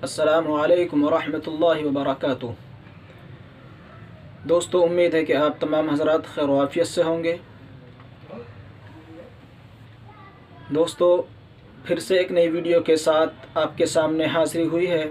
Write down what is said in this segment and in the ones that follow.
السلام علیکم ورحمۃ اللہ وبرکاتہ۔ دوستو، امید ہے کہ آپ تمام حضرات خیر و عافیت سے ہوں گے۔ دوستو، پھر سے ایک نئی ویڈیو کے ساتھ آپ کے سامنے حاضری ہوئی ہے۔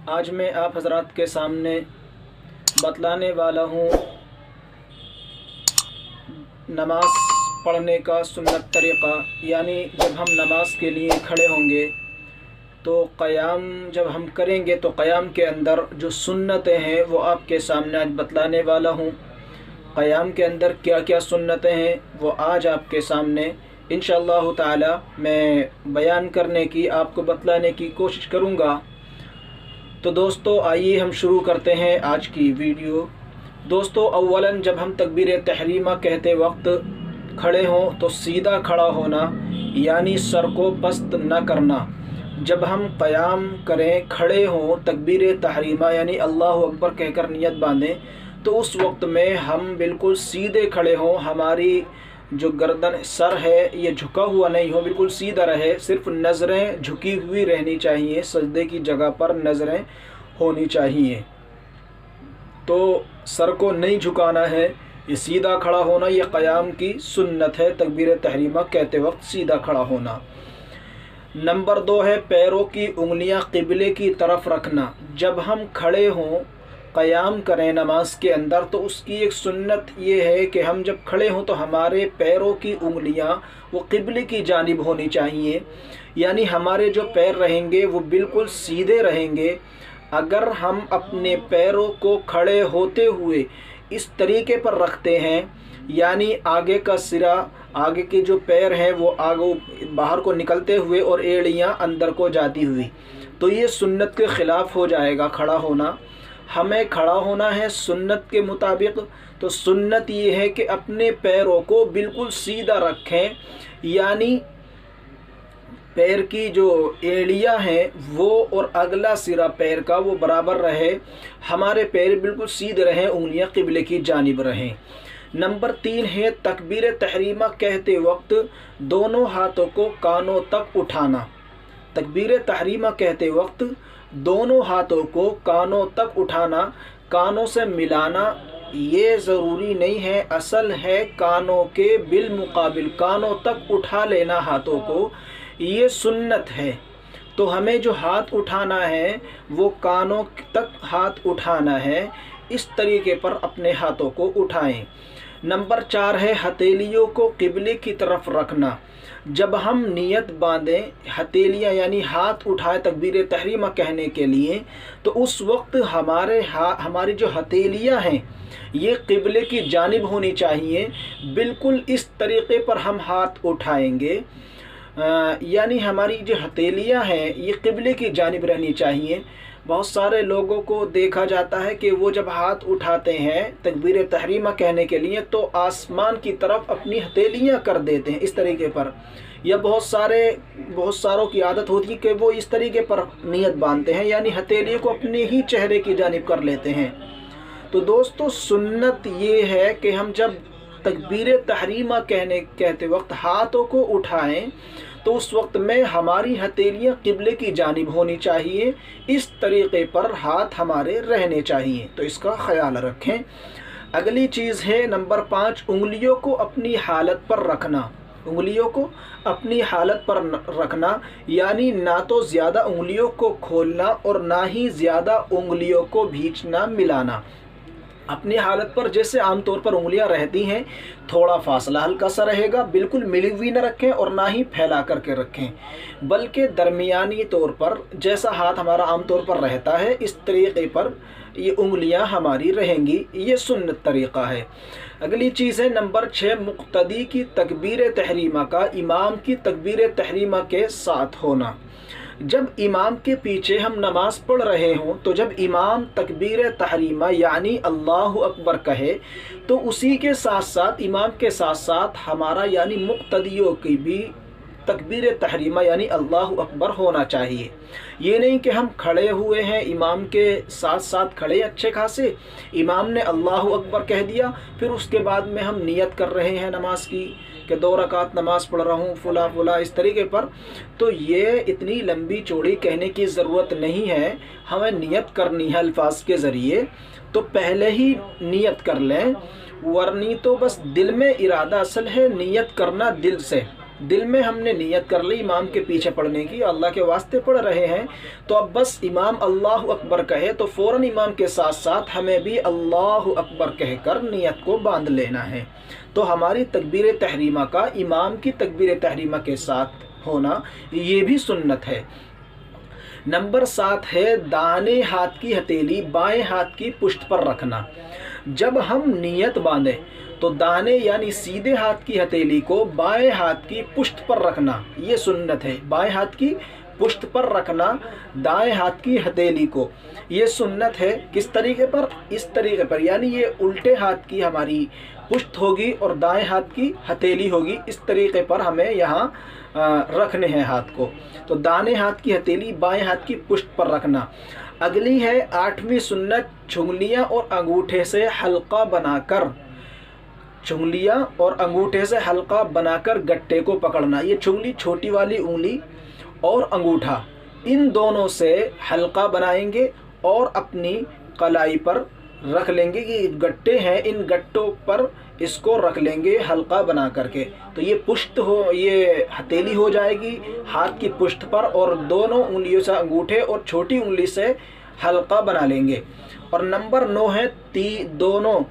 آج میں آپ حضرات کے سامنے بتلانے والا ہوں نماز پڑھنے کا سنت طریقہ، یعنی جب ہم نماز کے لیے کھڑے ہوں گے تو قیام جب ہم کریں گے تو قیام کے اندر جو سنتیں ہیں وہ آپ کے سامنے آج بتلانے والا ہوں۔ قیام کے اندر کیا کیا سنتیں ہیں وہ آج آپ کے سامنے انشاءاللہ تعالی میں بیان کرنے کی، آپ کو بتلانے کی کوشش کروں گا۔ تو دوستو، آئیے ہم شروع کرتے ہیں آج کی ویڈیو۔ دوستو، اولاً جب ہم تکبیر تحریمہ کہتے وقت کھڑے ہوں تو سیدھا کھڑا ہونا، یعنی سر کو پست نہ کرنا۔ جب ہم قیام کریں، کھڑے ہوں، تکبیر تحریمہ یعنی اللہ اکبر کہہ کر نیت باندھیں، تو اس وقت میں ہم بالکل سیدھے کھڑے ہوں، ہماری جو گردن سر ہے یہ جھکا ہوا نہیں ہو، بالکل سیدھا رہے، صرف نظریں جھکی ہوئی رہنی چاہیے، سجدے کی جگہ پر نظریں ہونی چاہیے۔ تو سر کو نہیں جھکانا ہے، یہ سیدھا کھڑا ہونا یہ قیام کی سنت ہے، تکبیر تحریمہ کہتے وقت سیدھا کھڑا ہونا۔ نمبر 2 ہے پیروں کی انگلیاں قبلے کی طرف رکھنا۔ جب ہم کھڑے ہوں، قیام کریں نماز کے اندر، تو اس کی ایک سنت یہ ہے کہ ہم جب کھڑے ہوں تو ہمارے پیروں کی انگلیاں وہ قبلے کی جانب ہونی چاہیے، یعنی ہمارے جو پیر رہیں گے وہ بالکل سیدھے رہیں گے۔ اگر ہم اپنے پیروں کو کھڑے ہوتے ہوئے اس طریقے پر رکھتے ہیں، یعنی آگے کا سرا، آگے کے جو پیر ہیں وہ آگے باہر کو نکلتے ہوئے اور ایڑیاں اندر کو جاتی ہوئی، تو یہ سنت کے خلاف ہو جائے گا کھڑا ہونا۔ ہمیں کھڑا ہونا ہے سنت کے مطابق، تو سنت یہ ہے کہ اپنے پیروں کو بالکل سیدھا رکھیں، یعنی پیر کی جو ایڑیاں ہیں وہ اور اگلا سرا پیر کا وہ برابر رہے، ہمارے پیر بالکل سیدھے رہیں، انگلیاں قبلے کی جانب رہیں۔ نمبر 3 ہے تکبیر تحریمہ کہتے وقت دونوں ہاتھوں کو کانوں تک اٹھانا۔ تکبیر تحریمہ کہتے وقت دونوں ہاتھوں کو کانوں تک اٹھانا، کانوں سے ملانا یہ ضروری نہیں ہے، اصل ہے کانوں کے بالمقابل کانوں تک اٹھا لینا ہاتھوں کو، یہ سنت ہے۔ تو ہمیں جو ہاتھ اٹھانا ہے وہ کانوں تک ہاتھ اٹھانا ہے، اس طریقے پر اپنے ہاتھوں کو اٹھائیں۔ نمبر 4 ہے ہتھیلیوں کو قبلے کی طرف رکھنا۔ جب ہم نیت باندھیں، ہتھیلیاں یعنی ہاتھ اٹھائے تکبیر تحریمہ کہنے کے لیے، تو اس وقت ہماری جو ہتھیلیاں ہیں یہ قبلے کی جانب ہونی چاہیے، بالکل اس طریقے پر ہم ہاتھ اٹھائیں گے، یعنی ہماری جو ہتھیلیاں ہیں یہ قبلے کی جانب رہنی چاہیے۔ بہت سارے لوگوں کو دیکھا جاتا ہے کہ وہ جب ہاتھ اٹھاتے ہیں تکبیر تحریمہ کہنے کے لیے تو آسمان کی طرف اپنی ہتھیلیاں کر دیتے ہیں اس طریقے پر، یا بہت ساروں کی عادت ہوتی ہے کہ وہ اس طریقے پر نیت باندھتے ہیں، یعنی ہتھیلی کو اپنے ہی چہرے کی جانب کر لیتے ہیں۔ تو دوستو، سنت یہ ہے کہ ہم جب تکبیر تحریمہ کہتے وقت ہاتھوں کو اٹھائیں تو اس وقت میں ہماری ہتھیلیاں قبلے کی جانب ہونی چاہیے، اس طریقے پر ہاتھ ہمارے رہنے چاہیے، تو اس کا خیال رکھیں۔ اگلی چیز ہے نمبر 5 انگلیوں کو اپنی حالت پر رکھنا۔ انگلیوں کو اپنی حالت پر رکھنا یعنی نہ تو زیادہ انگلیوں کو کھولنا اور نہ ہی زیادہ انگلیوں کو بھینچنا ملانا۔ اپنی حالت پر جیسے عام طور پر انگلیاں رہتی ہیں، تھوڑا فاصلہ ہلکا سا رہے گا، بالکل ملی ہوئی نہ رکھیں اور نہ ہی پھیلا کر کے رکھیں، بلکہ درمیانی طور پر جیسا ہاتھ ہمارا عام طور پر رہتا ہے اس طریقے پر یہ انگلیاں ہماری رہیں گی، یہ سنت طریقہ ہے۔ اگلی چیز ہے نمبر 6 مقتدی کی تکبیر تحریمہ کا امام کی تکبیر تحریمہ کے ساتھ ہونا۔ جب امام کے پیچھے ہم نماز پڑھ رہے ہوں تو جب امام تکبیر تحریمہ یعنی اللہ اکبر کہے تو اسی کے ساتھ ساتھ امام کے ساتھ ساتھ ہمارا یعنی مقتدیوں کی بھی تکبیر تحریمہ یعنی اللہ اکبر ہونا چاہیے۔ یہ نہیں کہ ہم کھڑے ہوئے ہیں امام کے ساتھ ساتھ کھڑے اچھے خاصے، امام نے اللہ اکبر کہہ دیا، پھر اس کے بعد میں ہم نیت کر رہے ہیں نماز کی کہ 2 रकात नमाज पढ़ रहा हूँ फुला फुला इस तरीके पर, तो ये इतनी लंबी चौड़ी कहने की ज़रूरत नहीं है। हमें नियत करनी है अल्फाज के ज़रिए, तो पहले ही नियत कर लें, वरनी तो बस दिल में इरादा असल है नियत करना दिल से। दिल में हमने नियत कर ली इमाम के पीछे पढ़ने की, अल्लाह के वास्ते पढ़ रहे हैं, तो अब बस इमाम अल्लाह अकबर कहे तो फ़ौरन इमाम के साथ साथ हमें भी अल्लाह अकबर कहकर नियत को बांध लेना है। तो हमारी तकबीर तहरीमा का इमाम की तकबीर तहरीमा के साथ होना ये भी सुन्नत है। नंबर 7 है दाने हाथ की हथेली बाएं हाथ की पुष्ट पर रखना। जब हम नियत बांधें तो दाने यानी सीधे हाथ की हथेली को बाएं हाथ की पुष्ट पर रखना, ये सुन्नत है। बाएं हाथ की पुष्ट पर रखना दाएं हाथ की हथेली को, ये सुन्नत है। किस तरीके पर? इस तरीके पर, यानी ये उल्टे हाथ की हमारी पुष्ट होगी और दाएं हाथ की हथेली होगी। इस तरीके पर हमें यहाँ रखने हैं हाथ को। तो दाने हाथ की हथेली बाएं हाथ की पुष्ट पर रखना। अगली है 8वीं सुन्नत, चुंगलियाँ और अंगूठे से हल्का बनाकर, चुंगलियाँ और अंगूठे से हल्का बनाकर गट्टे को पकड़ना। ये चुंगली छोटी वाली उंगली और अंगूठा, इन दोनों से हल्का बनाएंगे और अपनी कलाई पर रख लेंगे कि गट्टे हैं, इन गट्टों पर इसको रख लेंगे हल्का बना करके। तो ये पुष्ट हो, ये हथेली हो जाएगी हाथ की पुष्ट पर, और दोनों उंगलियों से अंगूठे और छोटी उंगली से हल्का बना लेंगे। और नंबर 9 है दोनों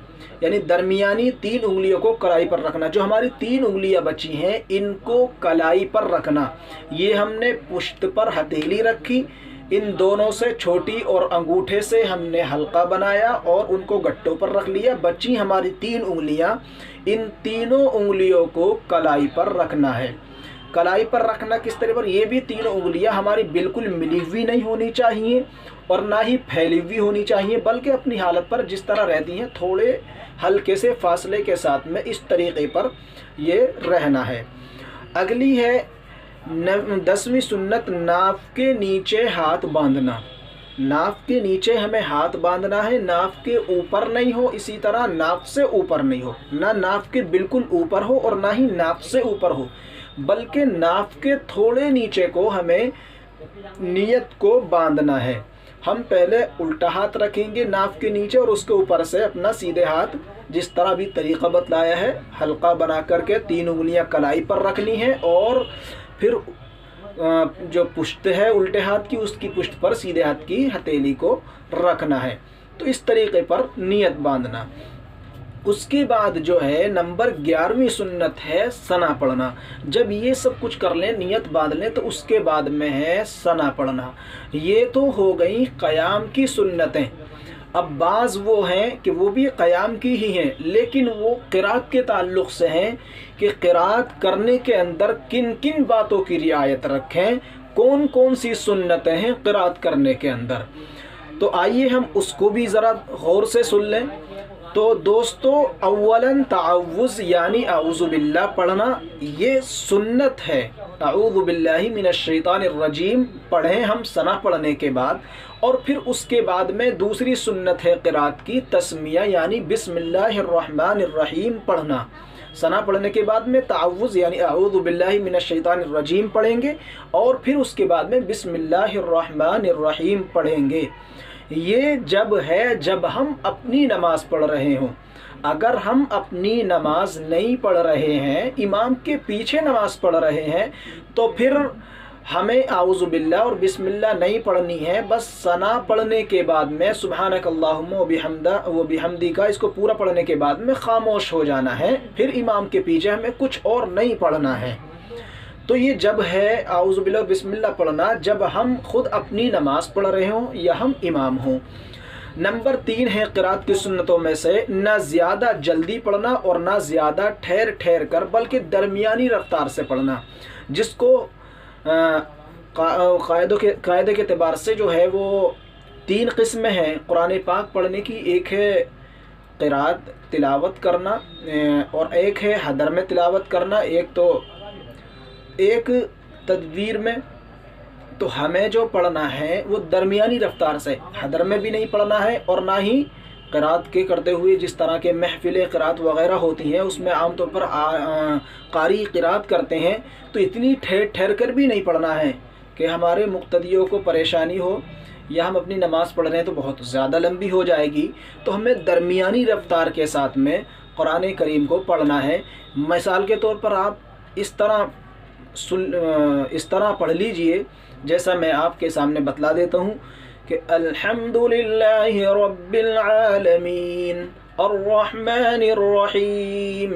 यानी दरमियानी 3 उंगलियों को कलाई पर रखना। जो हमारी 3 उंगलियां बची हैं इनको कलाई पर रखना। ये हमने पुष्ट पर हथेली रखी, इन दोनों से छोटी और अंगूठे से हमने हल्का बनाया और उनको गट्टों पर रख लिया। बची हमारी 3 उंगलियां, इन तीनों उंगलियों को कलाई पर रखना है। कलाई पर रखना किस तरह पर? ये भी 3 उंगलियां हमारी बिल्कुल मिली हुई नहीं होनी चाहिए और ना ही फैली हुई होनी चाहिए, बल्कि अपनी हालत पर जिस तरह रहती हैं थोड़े हल्के से फासले के साथ में इस तरीके पर ये रहना है। अगली है 10वीं सुन्नत, नाफ के नीचे हाथ बांधना। नाफ के नीचे हमें हाथ बांधना है, नाफ के ऊपर नहीं हो, इसी तरह नाफ से ऊपर नहीं हो, ना नाफ के बिल्कुल ऊपर हो और ना ही नाफ से ऊपर हो, बल्कि नाफ के थोड़े नीचे को हमें नियत को बांधना है। हम पहले उल्टा हाथ रखेंगे नाफ के नीचे और उसके ऊपर से अपना सीधे हाथ जिस तरह भी तरीक़ा बतलाया है हल्का बना करके 3 उंगलियां कलाई पर रखनी है और फिर जो पुष्ट है उल्टे हाथ की उसकी पुष्ट पर सीधे हाथ की हथेली को रखना है। तो इस तरीके पर नियत बांधना। उसके बाद जो है नंबर 11वीं सुन्नत है सना पढ़ना। जब ये सब कुछ कर लें, नियत बांध लें, तो उसके बाद में है सना पढ़ना। ये तो हो गई क़याम की सुन्नतें। अब बाज़ वो हैं कि वो भी क़याम की ही हैं, लेकिन वो क़िरात के ताल्लुक़ से हैं कि क़िरात करने के अंदर किन किन बातों की रियायत रखें, कौन कौन सी सुन्नतें हैं क़िरात करने के अंदर। तो आइए हम उसको भी ज़रा गौर से सुन लें। तो दोस्तों, अव्वलन तअव्वुज़ यानी आऊज़ु बिल्लाह पढ़ना, ये सुन्नत है। अऊज़ु बिल्लाहि मिनश शैतानिर रजीम पढ़ें हम सना पढ़ने के बाद, और फिर उसके बाद में दूसरी सुन्नत है क़िरात की तस्मिया यानी बिस्मिल्लाहिर रहमानिर रहीम पढ़ना। सना पढ़ने के बाद में तअव्वुज़ यानी अऊज़ु बिल्लाहि मिनश शैतानिर रजीम पढ़ेंगे और फिर उसके बाद में बिस्मिल्लाहिर रहमानिर रहीम पढ़ेंगे। ये जब हम अपनी नमाज पढ़ रहे हों। अगर हम अपनी नमाज नहीं पढ़ रहे हैं, इमाम के पीछे नमाज पढ़ रहे हैं, तो फिर हमें आऊज़ु बिल्लाह और बिस्मिल्लाह नहीं पढ़नी है। बस सना पढ़ने के बाद में सुब्हानक अल्लाहुम्मा व बिहम्दी का इसको पूरा पढ़ने के बाद में खामोश हो जाना है। फिर इमाम के पीछे हमें कुछ और नहीं पढ़ना है। तो ये जब है आऊज़ु बिल्लाह बिस्मिल्लाह पढ़ना, जब हम खुद अपनी नमाज पढ़ रहे हों या हम इमाम हों। नंबर 3 है क़िरात की सुन्नतों में से ना ज़्यादा जल्दी पढ़ना और ना ज़्यादा ठहर ठहर कर, बल्कि दरमियानी रफ्तार से पढ़ना, जिसको कायदे के अतबार से जो है वो 3 किस्में हैं कुरान पाक पढ़ने की। एक है क़िरात तिलावत करना और एक है हदर में तिलावत करना, एक तदवीर में। तो हमें जो पढ़ना है वो दरमियानी रफ्तार से, हदर में भी नहीं पढ़ना है और ना ही क़रात के करते हुए जिस तरह के महफ़िल क़रात वग़ैरह होती हैं उसमें आम तौर पर कारी क़रात करते हैं, तो इतनी ठहर ठहर कर भी नहीं पढ़ना है कि हमारे मुक़्तदियों को परेशानी हो या हम अपनी नमाज़ पढ़ रहे हैं तो बहुत ज़्यादा लंबी हो जाएगी। तो हमें दरमियानी रफ्तार के साथ में कुरान करीम को पढ़ना है। मिसाल के तौर पर आप इस तरह पढ़ लीजिए जैसा मैं आपके सामने बतला देता हूँ कि अल्हम्दुलिल्लाहि रब्बिल आलमीन अर्रहमानिर रहीम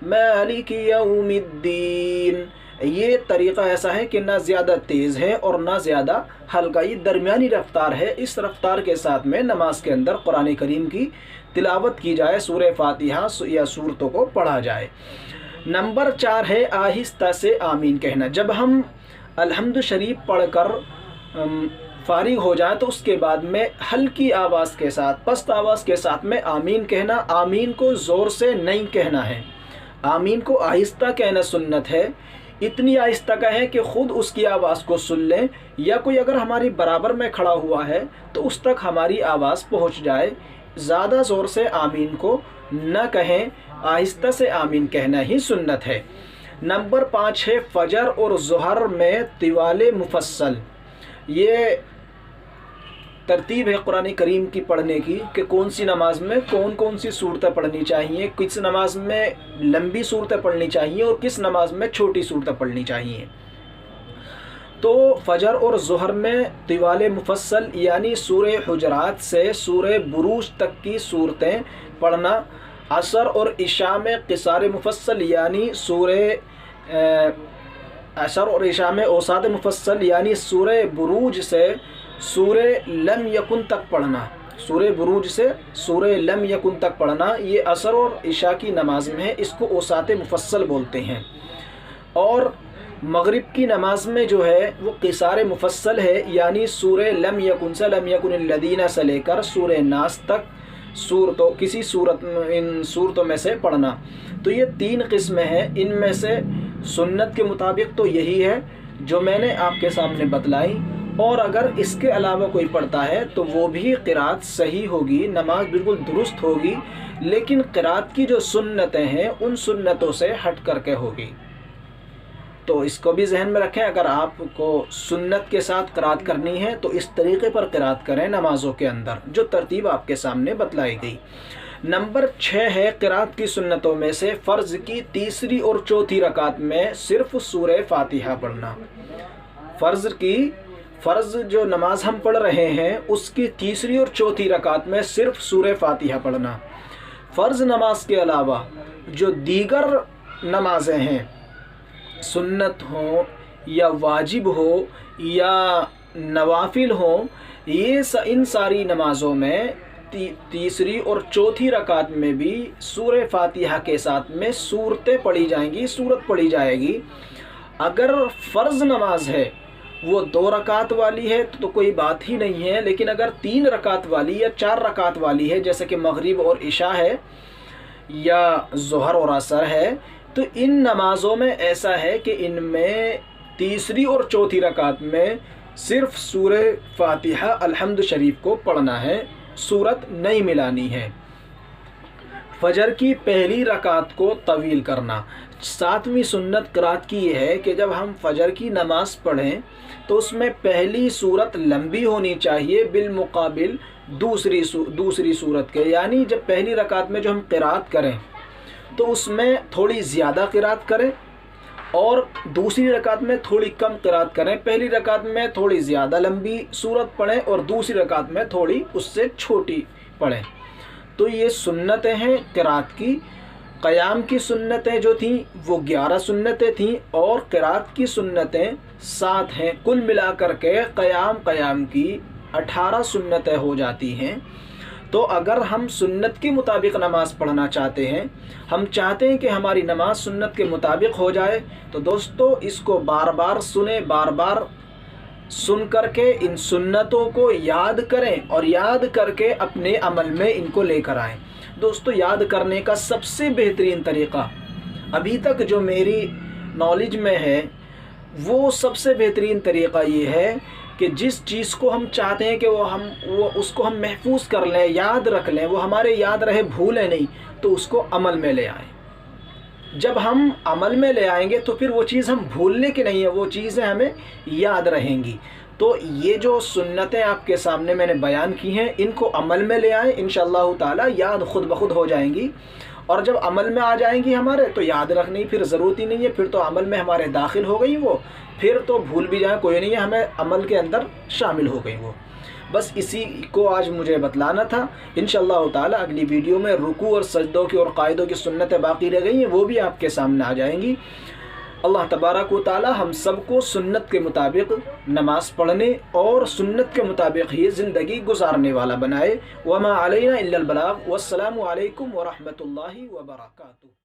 मालिकि यौमिद्दीन। ये तरीक़ा ऐसा है कि ना ज़्यादा तेज़ है और ना ज़्यादा हल्का, ये दरमियानी रफ्तार है। इस रफ्तार के साथ में नमाज के अंदर कुरान करीम की तिलावत की जाए, सूरह फातिहा या सूरतों को पढ़ा जाए। नंबर 4 है आहिस्ता से आमीन कहना। जब हम अल्हम्द शरीफ पढ़कर फारिग हो जाए तो उसके बाद में हल्की आवाज़ के साथ, पस्त आवाज़ के साथ में आमीन कहना। आमीन को ज़ोर से नहीं कहना है, आमीन को आहिस्ता कहना सुन्नत है। इतनी आहिस्ता कहें कि ख़ुद उसकी आवाज़ को सुन लें, या कोई अगर हमारी बराबर में खड़ा हुआ है तो उस तक हमारी आवाज़ पहुंच जाए। ज़्यादा ज़ोर से आमीन को न कहें, आहिस्ता से आमीन कहना ही सुन्नत है। नंबर 5 है फ़जर और ज़ुहर में तिवाले मुफस्सल। ये तरतीब है कुरान करीम की पढ़ने की कि कौन सी नमाज में कौन कौन सी सूरतें पढ़नी चाहिए, किस नमाज में लंबी सूरतें पढ़नी चाहिए और किस नमाज में छोटी सूरतें पढ़नी चाहिए। तो फ़जर और ज़ुहर में तिवाले मुफस्सल यानी सूरह हुजरात से सूरह बुरूज तक की सूरतें पढ़ना। असर और इशा में क़िसार मुफस्सल यानी असर और इशा में औसाद मुफस्सल यानी सूरह बुरूज से सूरह लम यकुन तक पढ़ना। सूरह बुरूज से सूरह लम यकुन तक पढ़ना ये असर और इशा की नमाज में है, इसको औसात मुफस्सल बोलते हैं। और मगरिब की नमाज में जो है वो क़िसार मुफस्सल है, यानी सूरह लम यकुन से लम यकुन लदीना से लेकर सूरह नास तक सूरतों किसी इन सूरतों में से पढ़ना। तो ये 3 किस्में हैं। इनमें से सुन्नत के मुताबिक तो यही है जो मैंने आपके सामने बतलाई, और अगर इसके अलावा कोई पढ़ता है तो वो भी क़िरात सही होगी, नमाज बिल्कुल दुरुस्त होगी, लेकिन क़िरात की जो सुन्नतें हैं उन सुन्नतों से हट करके होगी। तो इसको भी जहन में रखें, अगर आपको सुन्नत के साथ क़िरात करनी है तो इस तरीक़े पर क़िरात करें नमाज़ों के अंदर जो तरतीब आपके सामने बतलाई गई। नंबर 6 है क़िरात की सुन्नतों में से फ़र्ज़ की तीसरी और चौथी रकात में सिर्फ़ सूरह फातिहा पढ़ना। फ़र्ज़ जो नमाज हम पढ़ रहे हैं उसकी तीसरी और चौथी रकात में सिर्फ़ सूरह फातिहा पढ़ना। फ़र्ज़ नमाज के अलावा जो दीगर नमाज़ें हैं, सुन्नत हो या वाजिब हो या नवाफिल हो, इन सारी नमाज़ों में तीसरी और चौथी रकात में भी सूरह फातिहा के साथ में सूरतें पढ़ी जाएंगी, सूरत पढ़ी जाएगी। अगर फ़र्ज़ नमाज है वो 2 रकात वाली है तो कोई बात ही नहीं है, लेकिन अगर 3 रकात वाली या 4 रकात वाली है जैसे कि मगरिब और इशा है या ज़ुहर और असर है, तो इन नमाज़ों में ऐसा है कि इनमें तीसरी और चौथी रकात में सिर्फ़ सूरह फातिहा अल्हम्द शरीफ को पढ़ना है, सूरत नहीं मिलानी है। फ़जर की पहली रकात को तवील करना। 7वीं सुन्नत क़िरात की ये है कि जब हम फ़जर की नमाज़ पढ़ें तो उसमें पहली सूरत लंबी होनी चाहिए बिलमुक़ाबिल दूसरी सूरत के, यानी जब पहली रकात में जो हम क़िरात करें तो उसमें थोड़ी ज़्यादा क़िरात करें और दूसरी रकात में थोड़ी कम क़िरात करें। पहली रकात में थोड़ी ज़्यादा लंबी सूरत पढ़ें और दूसरी रकात में थोड़ी उससे छोटी पढ़ें। तो ये सुन्नतें हैं क़िरात की। क़याम की सुन्नतें जो थीं वो 11 सुन्नतें थीं और क़िरात की सुन्नतें 7 हैं। कुल मिलाकर के क़याम की 18 सुन्नतें हो जाती हैं। तो अगर हम सुन्नत के मुताबिक नमाज़ पढ़ना चाहते हैं, हम चाहते हैं कि हमारी नमाज सुन्नत के मुताबिक हो जाए, तो दोस्तों इसको बार बार सुने, बार बार सुन करके इन सुन्नतों को याद करें और याद करके अपने अमल में इनको लेकर आएँ। दोस्तों याद करने का सबसे बेहतरीन तरीक़ा अभी तक जो मेरी नॉलेज में है वो सबसे बेहतरीन तरीक़ा ये है کہ جس چیز کو ہم چاہتے ہیں کہ وہ اس کو ہم محفوظ کر لیں، یاد رکھ لیں، وہ ہمارے یاد رہے، بھولیں نہیں، تو اس کو عمل میں لے آئیں۔ جب ہم عمل میں لے آئیں گے تو پھر وہ چیز ہم بھولنے کی نہیں ہے، وہ چیزیں ہمیں یاد رہیں گی۔ تو یہ جو سنتیں آپ کے سامنے میں نے بیان کی ہیں، ان کو عمل میں لے آئیں، انشاءاللہ تعالی یاد خود بخود ہو جائیں گی۔ اور جب عمل میں آ جائیں گی ہمارے تو یاد رکھنے کی پھر ضرورت ہی نہیں ہے، پھر تو عمل میں ہمارے داخل ہو گئی وہ، پھر تو بھول بھی جائیں کوئی نہیں ہے، ہمیں عمل کے اندر شامل ہو گئی وہ۔ بس اسی کو آج مجھے بتلانا تھا۔ انشاءاللہ تعالی اگلی ویڈیو میں رکوع اور سجدوں کی اور قاعدوں کی سنتیں باقی رہ گئی ہیں، وہ بھی آپ کے سامنے آ جائیں گی۔ اللہ تبارک و تعالی ہم سب کو سنت کے مطابق نماز پڑھنے اور سنت کے مطابق ہی زندگی گزارنے والا بنائے۔ وما علینا الا البلاغ۔ والسلام علیکم ورحمۃ اللہ وبرکاتہ۔